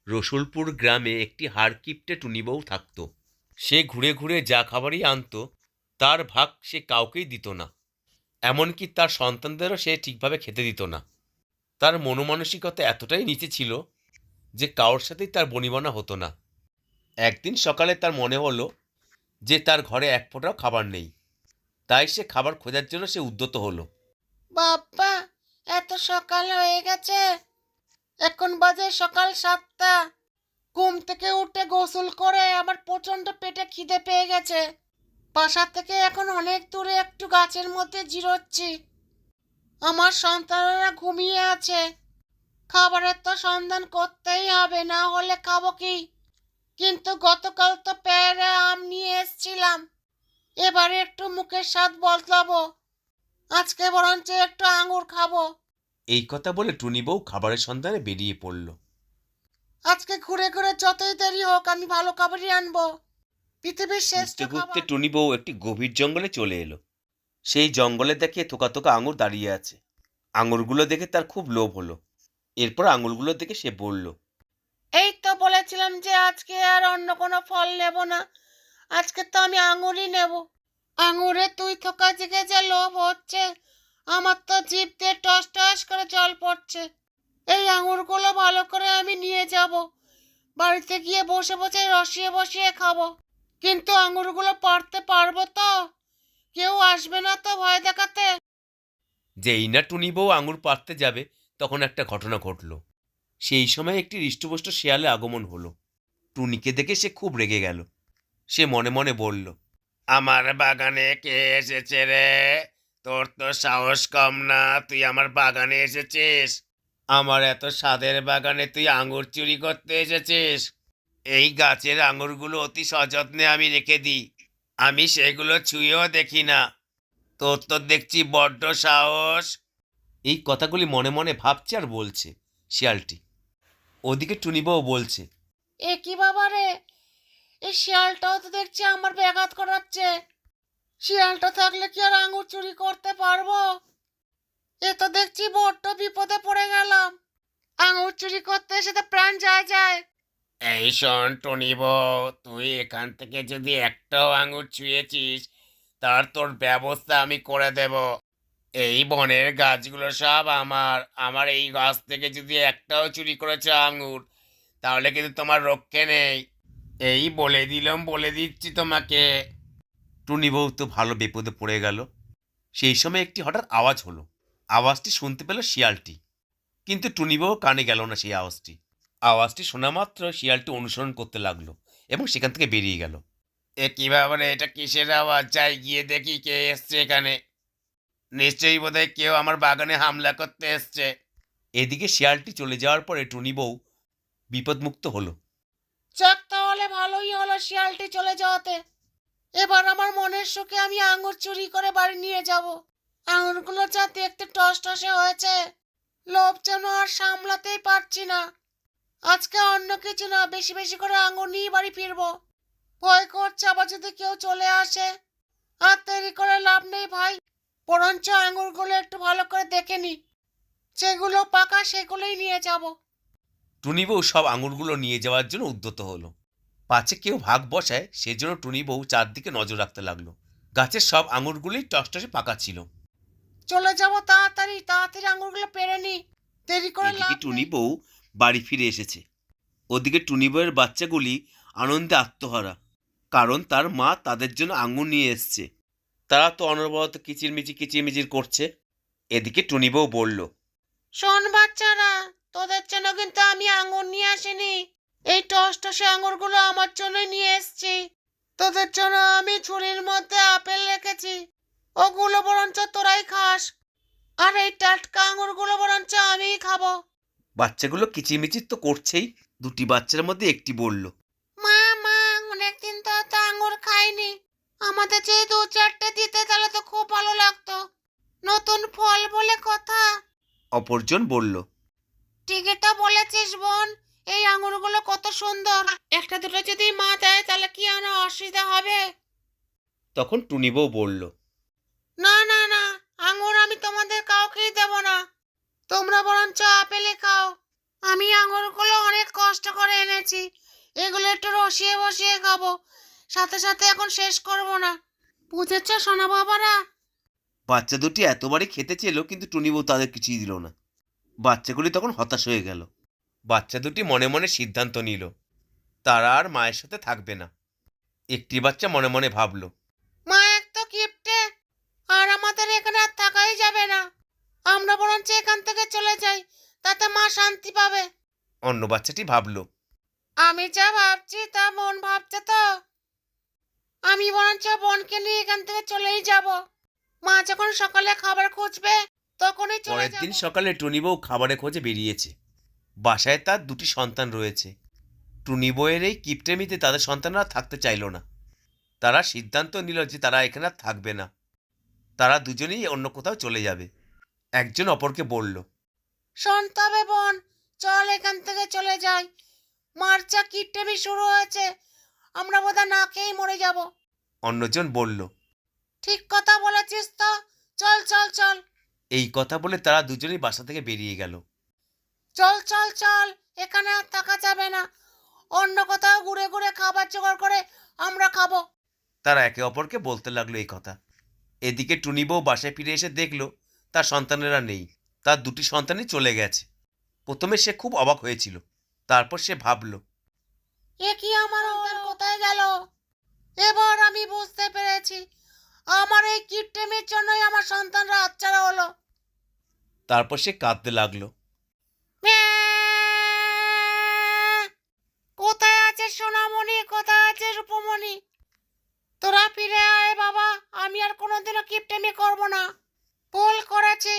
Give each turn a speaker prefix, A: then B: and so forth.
A: রসুলপুর গ্রামে একটি হাড়কিপ্টে টুনিবউ থাকত। সে ঘুরে ঘুরে যা খাবারই আনত তার ভাগ সে কাউকেই দিত না, এমনকি তার সন্তানদেরও সে ঠিকভাবে খেতে দিত না। তার মনোমানসিকতা এতটাই নিচে ছিল যে কারোর সাথেই তার বনিবনা হতো না। একদিন সকালে তার মনে হলো যে তার ঘরে এক ফোঁটাও খাবার নেই, তাই সে খাবার খোঁজার জন্য সে উদ্যত হলো।
B: বাবা, এত সকাল হয়ে গেছে, এখন বাজে সকাল 7টা। ঘুম থেকে উঠে গোসল করে আমার প্রচন্ড পেটে খিদে পেয়ে গেছে। বাসা থেকে এখন অনেক দূরে একটু গাছের মধ্যে জিরোচ্ছি। আমার সন্তানেরা ঘুমিয়ে আছে। খাবারের তো সন্ধান করতেই হবে, না হলে খাবো কি? কিন্তু গতকাল তো পেয়ারা আম নিয়ে এসছিলাম, এবারে একটু মুখের স্বাদ বদলাবো। আজকে বরঞ্চ একটু আঙুর খাবো।
A: এই কথা বলে টুনিবউ খাবারের সন্ধানে বেরিয়ে পড়ল।
B: আজকে ঘুরে ঘুরে যতই দেরি হোক আমি ভালো খাবারই আনবো। পৃথিবীর শ্রেষ্ঠ
A: ঘুরতে ঘুরতে
B: খাবার।
A: টুনিবউ একটি গভীর জঙ্গলে চলে এলো। সেই জঙ্গলে দেখে থোকা থোকা আঙুর দাঁড়িয়ে আছে। আঙুরগুলো দেখে তার খুব লোভ হলো। এরপর আঙুরগুলো দেখে সে বলল,
B: এই তো বলেছিলাম যে আজকে আর অন্য কোনো ফল নেব না, আজকে তো আমি আঙুরই নেব। আঙুরে তুই থোকা জেগে যে লোভ হচ্ছে, আমার তো জিভ দিয়ে টস টস করে জল পড়ছে। এই আঙুরগুলো ভালো করে আমি নিয়ে যাব, বাড়িতে গিয়ে বসে বসে রসিয়ে বসিয়ে খাবো। কিন্তু আঙুরগুলো পারতে পারবো তো? কেউ আসবে না তো ভয় দেখাতে?
A: যেই না টুনিবউ আঙুর পাড়তে যাবে তখন একটা ঘটনা ঘটল। সেই সময় একটি হৃষ্টপুষ্ট শেয়ালে আগমন হলো। টুনিকে দেখে সে খুব রেগে গেল। সে মনে মনে বলল, আমার বাগানে কে এসেছে রে? তোর তো সাহস কম না, তুই আমার বাগানে এসেছিস। আমার এত স্বাদের বাগানে তুই আঙুর চুরি করতে এসেছিস। এই গাছের আঙুরগুলো অতি সযত্নে আমি রেখে দিই, আমি সেগুলো ছুঁয়েও দেখি না। তোর তো দেখছি বড্ড সাহস। এই কথাগুলি মনে মনে ভাবছে আর বলছে শিয়ালটি। ওদিকে টুনিবউ বলছে,
B: এ কি বাবা রে, এই শিয়ালটাও তো দেখছি আমার ব্যাঘাত করাচ্ছে। শিয়ালটা থাকলে কি আর আঙুর চুরি করতে পারবো? এ তো দেখছি বড্ড বিপদে পড়ে গেলাম। আঙুর চুরি করতে এসে তো প্রাণ যায় যায়।
A: এই শোন টুনিবউ, তুই এখান থেকে যদি একটাও আঙুর ছুঁয়েছিস তার তোর ব্যবস্থা আমি করে দেব। এই বনের গাছগুলো সব আমার, আমার এই গাছ থেকে যদি একটাও চুরি করেছে আঙুর তাহলে কিন্তু তোমার রক্ষে নেই। এই বলে দিলাম, বলে দিচ্ছি তোমাকে। টুনিবউ তো ভালো বিপদে পড়ে গেল। সেই সময় একটি হঠাৎ আওয়াজ হলো। আওয়াজটি শুনতে পেল শিয়ালটি, কিন্তু টুনিবউ কানে গেল না সেই আওয়াজটি। আওয়াজটি শোনা মাত্র শিয়ালটি অনুসরণ করতে লাগলো এবং সেখান থেকে বেরিয়ে গেল। এ কিভাবে, এটা কিসের আওয়াজ? যাই গিয়ে দেখি কে এসছে এখানে। নিশ্চয়ই বোধহয় কেউ আমার বাগানে হামলা করতে এসছে। এদিকে শিয়ালটি চলে যাওয়ার পরে টুনিবউ বিপদমুক্ত হলো।
B: যাক, তাহলে ভালোই হলো শিয়ালটি চলে যাওয়াতে। এবার আমার মনের সুখে আমি আঙুর চুরি করে বাড়ি নিয়ে যাব। আঙুরগুলো যা দেখতে টসটসে হয়েছে, লোভ যেন আর সামলাতেই পারছি না। আজকে অন্য কিছু না, বেশি বেশি করে আঙুর নিয়ে বাড়ি ফিরবো। ভয় করছে আবার যদি কেউ চলে আসে। আর দেরি করে লাভ নেই ভাই, বরঞ্চ আঙুরগুলো একটু ভালো করে দেখে নি, যেগুলো পাকা সেগুলোই নিয়ে যাব।
A: টুনিবউ সব আঙুরগুলো নিয়ে যাওয়ার জন্য উদ্যত হলো। পাছে কেউ ভাগ বসায় সেজন্য টুনিবউ চারদিকে নজর রাখতে লাগলো। গাছের সব আঙুরগুলোই টসটসে পাকা ছিল।
B: চলে যাব তাড়াতাড়ি, তাড়াতাড়ি আঙুরগুলো পেরে নি, দেরি করে
A: এদিকে
B: লাভ নেই।
A: টুনিবউ বাড়ি ফিরে এসেছে। ওদিকে টুনিবউয়ের বাচ্চাগুলি আনন্দে আত্মহারা, কারণ তার মা তাদের জন্য আঙুর নিয়ে এসছে। তারা তো অনবরত কিচিরমিচির কিচিরমিচির করছে। এদিকে টুনিবউ বলল,
B: শোন বাচ্চারা, তোদের জন্য কিন্তু আমি আঙুর নিয়ে আসিনি। এই টসটসে আঙুরগুলো আমার জন্যই নিয়ে এসেছি। তোদের জন্য আমি ঝুড়ির মধ্যে আপেল রেখেছি, ওগুলো বরঞ্চ তোরাই খাস। আর এই টাটকা আঙুরগুলো বরঞ্চ আমিই খাবো।
A: বাচ্চাগুলো কিচিরমিচির তো করছেই। দুটি বাচ্চার মধ্যে একটি বলল,
B: মা মা, অনেকদিন তো আঙুর খাইনি, আমাদের যদি 2-4টে দিতে তাহলে তো খুব ভালো লাগতো। নতুন ফল বলে কথা।
A: অপরজন বলল,
B: ঠিকই তো বলেছিস বোন, এই আঙুরগুলো কত সুন্দর। একটা দুটো যদি মা দেয় তাহলে কি আমার অসুবিধা হবে?
A: তখন টুনিবউ বলল,
B: না না না, আঙুর আমি তোমাদের কাউকেই দেব না, তোমরা বরঞ্চ আপেলই খাও। আমি আঙুরগুলো অনেক কষ্ট করে এনেছি, এগুলো একটু রসিয়ে বসিয়ে খাবো, সাথে সাথে এখন শেষ করব না, বুঝেছ সোনা বাবারা?
C: বাচ্চা দুটি এতবারই খেতে চেলো, কিন্তু টুনি বউ তাদের কিছুই দিল না। বাচ্চাগুলি তখন হতাশ হয়ে গেল। বাচ্চা দুটি মনে মনে সিদ্ধান্ত নিল তারা আর মায়ের সাথে থাকবে না। একটি বাচ্চা মনে মনে ভাবল,
B: মা এক তো কিপটে, আর আমাদের এখানে আর থাকাই যাবে না, আমরা বরঞ্চ এখান থেকে চলে যাই, তাতে মা শান্তি পাবে।
C: অন্য বাচ্চাটি ভাবল,
B: আমি যা ভাবছি তা মন ভাবছে তো, আমি বরঞ্চ বোনকে নিয়ে এখান থেকে চলেই যাব, মা যখন সকালে খাবার খুঁজবে তখনই চলে
C: পরের
B: যাব।
C: দিন সকালে টুনি বউ খাবারের খোঁজে বেরিয়েছে। বাসায় তার দুটি সন্তান রয়েছে। টুনি বউয়ের এই কিপটেমিতে তাদের সন্তানরা থাকতে চাইল না। তারা সিদ্ধান্ত নিল যে তারা এখানে আর থাকবে না, তারা দুজনেই অন্য কোথাও চলে যাবে। একজন অপরকে বলল,
B: শোন তবে বোন, চল এখান থেকে চলে যাই, মার যা কিপটেমি শুরু হয়েছে, আমরা বোধহয় না খেয়েই মরে যাব।
C: অন্যজন বলল।
B: ঠিক কথা বলেছিস তো, চল চল চল।
C: এই কথা বলে তারা দুজনেই বাসা থেকে বেরিয়ে গেল।
B: চল চল চল, এখানে আর থাকা যাবে না, অন্য কোথাও ঘুরে ঘুরে খাবার জোগাড় করে আমরা খাবো।
C: তারা একে অপরকে বলতে লাগলো এই কথা। এদিকে টুনি বউ বাসায় ফিরে এসে দেখল তার সন্তানেরা নেই, তার দুটি সন্তানই চলে গেছে। প্রথমে সে খুব অবাক হয়েছিল, তারপর সে ভাবল,
B: এ কি, আমার সন্তান কোথায় গেল? এবার আমি বুঝতে পেরেছি, আমার এই কিপটেমির জন্যই আমার সন্তানরা হাতছাড়া হলো।
C: তারপর সে কাঁদতে লাগলো।
B: ম্যাঁ! কোথায় আছে সোনামণি, কোথায় আছে রূপমণি? তোরা ফিরে আয় বাবা, আমি আর কোনোদিনও কিপটেমি করব না, ভুল করেছি।